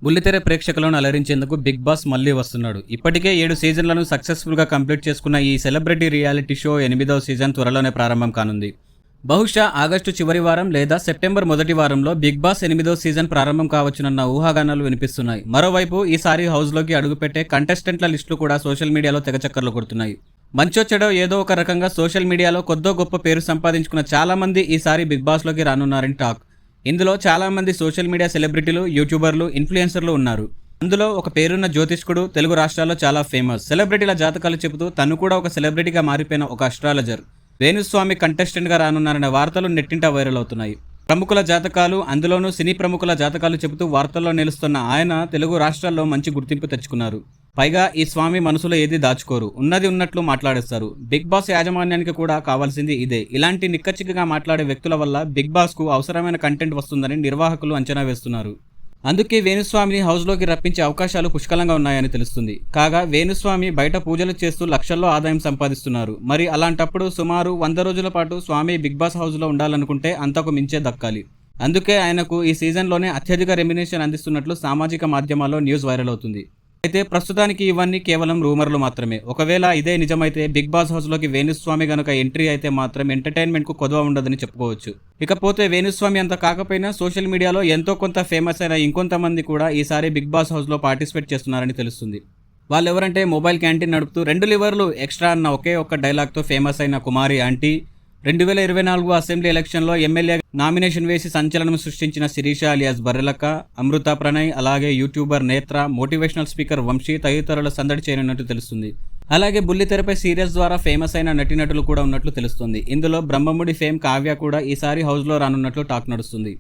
బుల్లితెర ప్రేక్షకులను అలరించేందుకు big boss మళ్లీ వస్తున్నాడు. ఇప్పటికే 7 సీజన్లను సక్సెస్ఫుల్గా కంప్లీట్ చేసుకున్న ఈ సెలబ్రిటీ రియాలిటీ షో 8వ సీజన్ త్వరలోనే ప్రారంభం కానుంది. బహుశా ఆగస్టు చివరి వారం లేదా సెప్టెంబర్ మొదటి వారంలో బిగ్ బాస్ 8వ సీజన్ ప్రారంభం కావచ్చునన్న ఊహాగానాలు వినిపిస్తున్నాయి. మరోవైపు ఈసారి హౌస్లోకి అడుగుపెట్టే కంటెస్టెంట్ల లిస్టులు కూడా సోషల్ మీడియాలో తెగ చక్కర్లు కొడుతున్నాయి. మంచో చెడో ఏదో ఒక రకంగా సోషల్ మీడియాలో కొద్దో గొప్ప పేరు సంపాదించుకున్న చాలా మంది ఈసారి బిగ్ బాస్లోకి రానున్నారని టాక్. ఇందులో చాలా మంది సోషల్ మీడియా సెలబ్రిటీలు, యూట్యూబర్లు, ఇన్ఫ్లుయెన్సర్లు ఉన్నారు. అందులో ఒక పేరున్న జ్యోతిష్కుడు, తెలుగు రాష్ట్రాల్లో చాలా ఫేమస్. సెలబ్రిటీల జాతకాలు చెబుతూ తను కూడా ఒక సెలబ్రిటీగా మారిపోయిన ఒక అస్ట్రాలజర్ వేణుస్వామి కంటెస్టెంట్గా రానున్నారనే వార్తలు నెట్టింట వైరల్ అవుతున్నాయి. ప్రముఖుల జాతకాలు, అందులోనూ సినీ ప్రముఖుల జాతకాలు చెబుతూ వార్తల్లో నిలుస్తున్న ఆయన తెలుగు రాష్ట్రాల్లో మంచి గుర్తింపు తెచ్చుకున్నారు. పైగా ఈ స్వామి మనసులో ఏది దాచుకోరు, ఉన్నది ఉన్నట్లు మాట్లాడేస్తారు. బిగ్ బాస్ యాజమాన్యానికి కూడా కావాల్సింది ఇదే. ఇలాంటి నిక్కచ్చిగా మాట్లాడే వ్యక్తుల వల్ల బిగ్ బాస్ కు అవసరమైన కంటెంట్ వస్తుందని నిర్వాహకులు అంచనా వేస్తున్నారు. అందుకే వేణుస్వామిని హౌస్లోకి రప్పించే అవకాశాలు పుష్కలంగా ఉన్నాయని తెలుస్తుంది. కాగా వేణుస్వామి బయట పూజలు చేస్తూ లక్షల్లో ఆదాయం సంపాదిస్తున్నారు. మరి అలాంటప్పుడు సుమారు 100 రోజుల పాటు స్వామి బిగ్ బాస్ హౌస్లో ఉండాలనుకుంటే అంతకు మించే దక్కాలి. అందుకే ఆయనకు ఈ సీజన్లోనే అత్యధిక రెమ్యునేషన్ అందిస్తున్నట్లు సామాజిక మాధ్యమాల్లో న్యూస్ వైరల్ అవుతుంది. అయితే ప్రస్తుతానికి ఇవన్నీ కేవలం రూమర్లు మాత్రమే. ఒకవేళ ఇదే నిజమైతే బిగ్ బాస్ హౌస్లోకి వేణుస్వామి గనుక ఎంట్రీ అయితే మాత్రం ఎంటర్టైన్మెంట్కు కొదవ ఉండదని చెప్పుకోవచ్చు. ఇకపోతే వేణుస్వామి అంత కాకపోయినా సోషల్ మీడియాలో ఎంతో కొంత ఫేమస్ అయిన ఇంకొంతమంది కూడా ఈసారి బిగ్ బాస్ హౌస్లో పార్టిసిపేట్ చేస్తున్నారని తెలుస్తుంది. వాళ్ళెవరంటే మొబైల్ క్యాంటీన్ నడుపుతూ 2 లివర్లు ఎక్స్ట్రా అన్న ఒకే ఒక్క డైలాగ్తో ఫేమస్ అయిన కుమారి ఆంటీ, 2024 అసెంబ్లీ ఎలక్షన్లో ఎమ్మెల్యే నామినేషన్ వేసి సంచలనం సృష్టించిన శిరీష అలియాస్ బర్రెలక్క, అమృత ప్రణయ్, అలాగే యూట్యూబర్ నేత్ర, మోటివేషనల్ స్పీకర్ వంశీ తదితరుల సందడి చేయనున్నట్టు తెలుస్తుంది. అలాగే బుల్లితెరపై సీరియల్స్ ద్వారా ఫేమస్ అయిన నటీనటులు కూడా ఉన్నట్లు తెలుస్తుంది. ఇందులో బ్రహ్మముడి ఫేమ్ కావ్య కూడా ఈసారి హౌస్లో రానున్నట్లు టాక్ నడుస్తుంది.